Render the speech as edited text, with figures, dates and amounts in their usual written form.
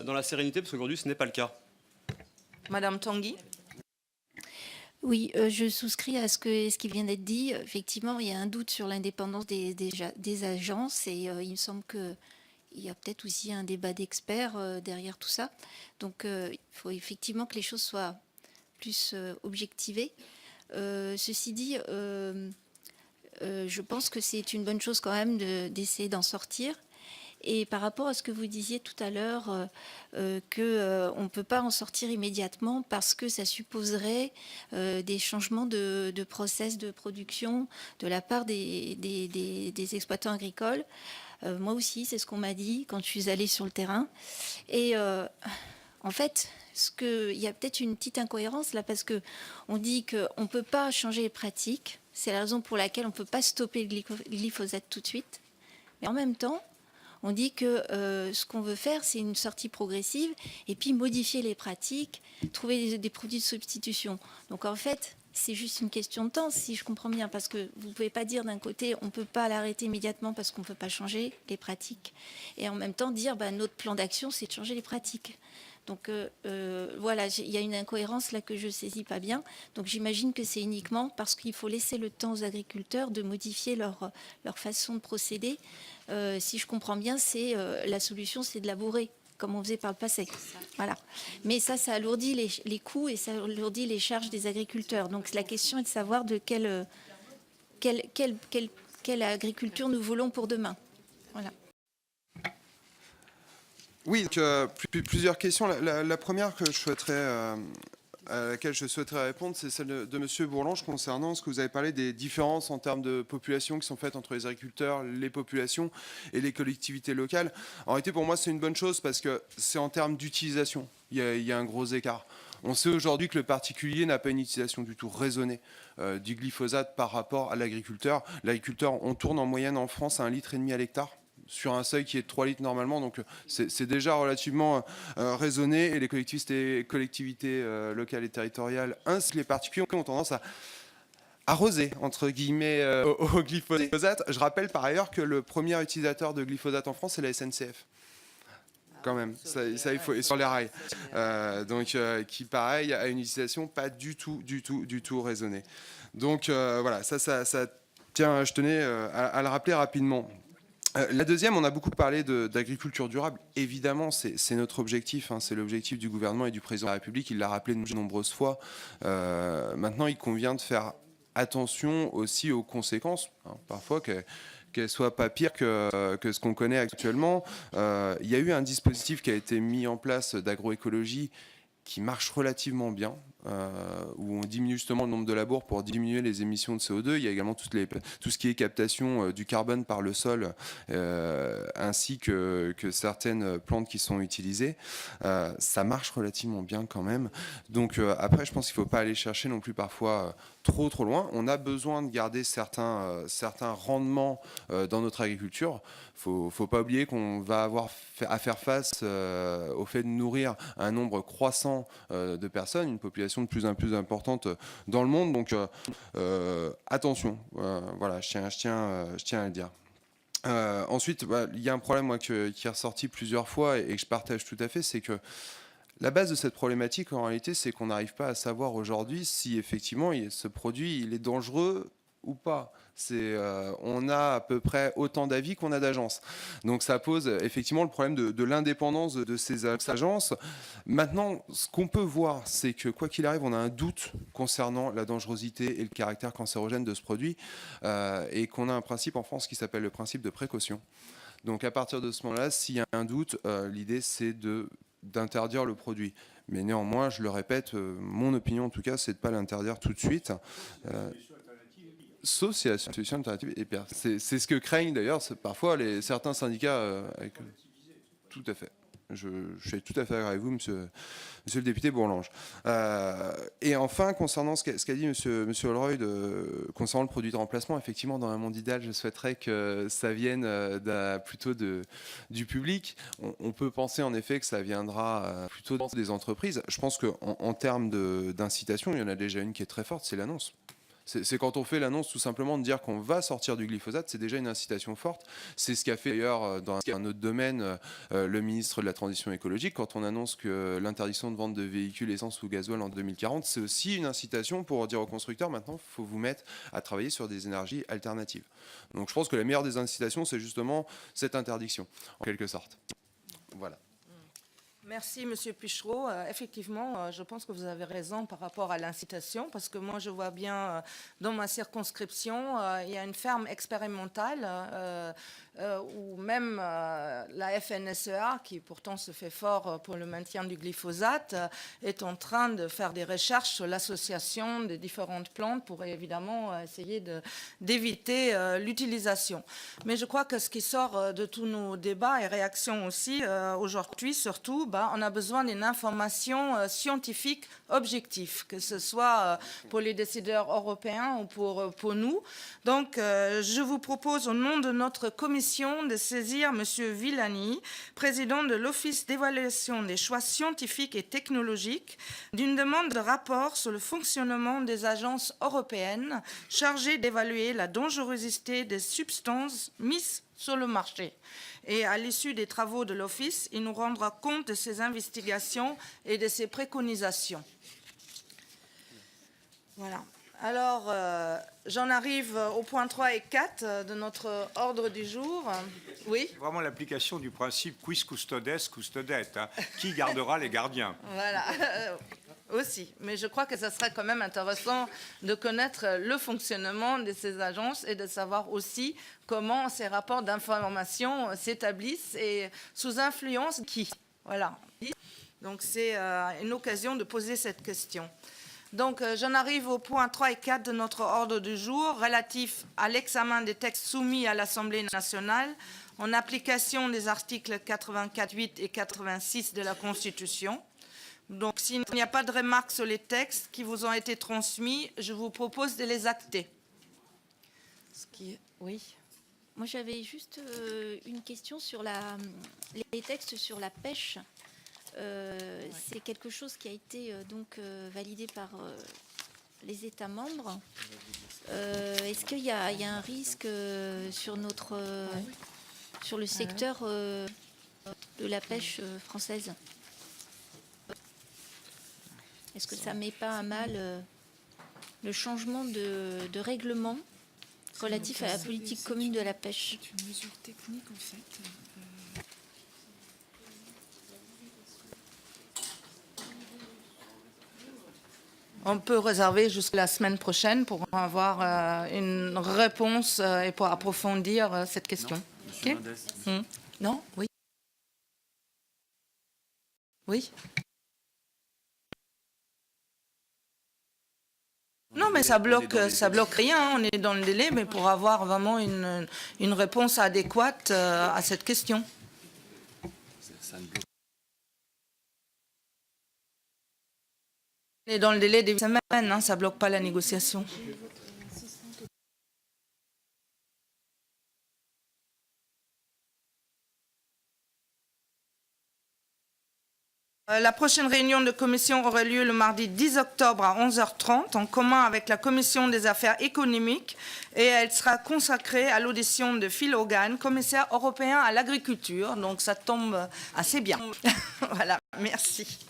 dans la sérénité, parce qu'aujourd'hui, ce n'est pas le cas. Madame Tanguy. Oui, je souscris à ce qui vient d'être dit. Effectivement, il y a un doute sur l'indépendance des agences et il me semble qu'il y a peut-être aussi un débat d'experts derrière tout ça. Donc, il faut effectivement que les choses soient plus objectivées. Ceci dit, je pense que c'est une bonne chose quand même d'essayer d'en sortir. Et par rapport à ce que vous disiez tout à l'heure, qu'on ne peut pas en sortir immédiatement parce que ça supposerait des changements de process de production de la part des exploitants agricoles. Moi aussi, c'est ce qu'on m'a dit quand je suis allée sur le terrain. Et en fait, il y a peut-être une petite incohérence là parce qu'on dit qu'on ne peut pas changer les pratiques. C'est la raison pour laquelle on ne peut pas stopper le glyphosate tout de suite. Mais en même temps, on dit que ce qu'on veut faire, c'est une sortie progressive et puis modifier les pratiques, trouver des produits de substitution. Donc en fait, c'est juste une question de temps, si je comprends bien, parce que vous ne pouvez pas dire d'un côté, on ne peut pas l'arrêter immédiatement parce qu'on ne peut pas changer les pratiques. Et en même temps, dire, notre plan d'action, c'est de changer les pratiques. Donc voilà, il y a une incohérence là que je ne saisis pas bien. Donc j'imagine que c'est uniquement parce qu'il faut laisser le temps aux agriculteurs de modifier leur façon de procéder. Si je comprends bien, la solution, c'est de labourer, comme on faisait par le passé. Voilà. Mais ça alourdit les coûts et ça alourdit les charges des agriculteurs. Donc la question est de savoir de quelle agriculture nous voulons pour demain. Voilà. Oui, donc, plusieurs questions. La première à laquelle je souhaiterais répondre, c'est celle de M. Bourlange concernant ce que vous avez parlé des différences en termes de population qui sont faites entre les agriculteurs, les populations et les collectivités locales. En réalité, pour moi, c'est une bonne chose parce que c'est en termes d'utilisation. Il y a un gros écart. On sait aujourd'hui que le particulier n'a pas une utilisation du tout raisonnée du glyphosate par rapport à l'agriculteur. L'agriculteur, on tourne en moyenne en France à 1,5 litre à l'hectare, sur un seuil qui est de 3 litres normalement, donc c'est déjà relativement raisonné, et les collectivités locales et territoriales, ainsi que les particuliers, ont tendance à arroser, entre guillemets, au glyphosate. Je rappelle par ailleurs que le premier utilisateur de glyphosate en France, c'est la SNCF. Quand même, ça il faut, et sur les rails, qui pareil a une utilisation pas du tout raisonnée. Donc voilà, tiens, je tenais à le rappeler rapidement. La deuxième, on a beaucoup parlé d'agriculture durable. Évidemment, c'est notre objectif, c'est l'objectif du gouvernement et du président de la République. Il l'a rappelé de nombreuses fois. Maintenant, il convient de faire attention aussi aux conséquences, parfois qu'elles ne soient pas pires que ce qu'on connaît actuellement. Il y a eu un dispositif qui a été mis en place d'agroécologie qui marche relativement bien, où on diminue justement le nombre de labours pour diminuer les émissions de CO2. Il y a également tout ce qui est captation du carbone par le sol, ainsi que certaines plantes qui sont utilisées. Ça marche relativement bien quand même. Donc après, je pense qu'il ne faut pas aller chercher non plus parfois trop loin. On a besoin de garder certains rendements dans notre agriculture. Faut pas oublier qu'on va avoir à faire face au fait de nourrir un nombre croissant de personnes, une population de plus en plus importante dans le monde. Donc attention, voilà, je tiens à le dire. Ensuite, il y a un problème qui est ressorti plusieurs fois et que je partage tout à fait, c'est que la base de cette problématique, en réalité, c'est qu'on n'arrive pas à savoir aujourd'hui si effectivement ce produit il est dangereux ou pas. On a à peu près autant d'avis qu'on a d'agences. Donc ça pose effectivement le problème de l'indépendance de ces agences. Maintenant, ce qu'on peut voir, c'est que quoi qu'il arrive, on a un doute concernant la dangerosité et le caractère cancérogène de ce produit, et qu'on a un principe en France qui s'appelle le principe de précaution. Donc à partir de ce moment-là, s'il y a un doute, l'idée c'est d'interdire le produit. Mais néanmoins, je le répète, mon opinion en tout cas, c'est de ne pas l'interdire tout de suite. Sauf si la solution alternative est pire. C'est ce que craignent d'ailleurs parfois certains syndicats. Tout à fait. Je suis tout à fait d'accord avec vous, monsieur le député Bourlange. Et enfin, concernant ce qu'a dit monsieur Holroyd, concernant le produit de remplacement, effectivement, dans un monde idéal, je souhaiterais que ça vienne plutôt du public. On peut penser en effet que ça viendra plutôt des entreprises. Je pense qu'en termes d'incitation, il y en a déjà une qui est très forte, c'est l'annonce. C'est quand on fait l'annonce tout simplement de dire qu'on va sortir du glyphosate, c'est déjà une incitation forte. C'est ce qu'a fait d'ailleurs dans un autre domaine le ministre de la Transition écologique. Quand on annonce que l'interdiction de vente de véhicules essence ou gasoil en 2040, c'est aussi une incitation pour dire aux constructeurs, maintenant, il faut vous mettre à travailler sur des énergies alternatives. Donc je pense que la meilleure des incitations, c'est justement cette interdiction, en quelque sorte. Voilà. Merci, Monsieur Pichereau. Effectivement, je pense que vous avez raison par rapport à l'incitation, parce que moi, je vois bien dans ma circonscription, il y a une ferme expérimentale où même la FNSEA, qui pourtant se fait fort pour le maintien du glyphosate, est en train de faire des recherches sur l'association des différentes plantes pour évidemment essayer d'éviter l'utilisation. Mais je crois que ce qui sort de tous nos débats et réactions aussi aujourd'hui, surtout, on a besoin d'une information scientifique objective, que ce soit pour les décideurs européens ou pour nous. Donc, je vous propose au nom de notre commission de saisir M. Villani, président de l'Office d'évaluation des choix scientifiques et technologiques, d'une demande de rapport sur le fonctionnement des agences européennes chargées d'évaluer la dangerosité des substances mises sur le marché. Et à l'issue des travaux de l'Office, il nous rendra compte de ses investigations et de ses préconisations. Voilà. Alors, j'en arrive au point 3 et 4 de notre ordre du jour. Oui. C'est vraiment l'application du principe quis custodes custodet. Hein. Qui gardera les gardiens? Voilà. Aussi, mais je crois que ce serait quand même intéressant de connaître le fonctionnement de ces agences et de savoir aussi comment ces rapports d'information s'établissent et sous influence qui. Voilà. Donc c'est une occasion de poser cette question. Donc j'en arrive au point 3 et 4 de notre ordre du jour relatif à l'examen des textes soumis à l'Assemblée nationale en application des articles 84.8 et 86 de la Constitution. Donc, s'il n'y a pas de remarques sur les textes qui vous ont été transmis, je vous propose de les acter. Oui. Moi, j'avais juste une question sur les textes sur la pêche. C'est quelque chose qui a été validé par les États membres. Est-ce qu'il y a un risque sur le secteur de la pêche française ? Est-ce que ça ne met pas à mal le changement de règlement relatif à la politique commune de la pêche? C'est une mesure technique, en fait. On peut réserver jusqu'à la semaine prochaine pour avoir une réponse et pour approfondir cette question. Monsieur Mendes. Non? Oui. Oui. Non, mais ça bloque rien. On est dans le délai, mais pour avoir vraiment une réponse adéquate à cette question. On est dans le délai des semaines, ça ne bloque pas la négociation. La prochaine réunion de commission aura lieu le mardi 10 octobre à 11h30 en commun avec la commission des affaires économiques et elle sera consacrée à l'audition de Phil Hogan, commissaire européen à l'agriculture. Donc ça tombe assez bien. Voilà, merci.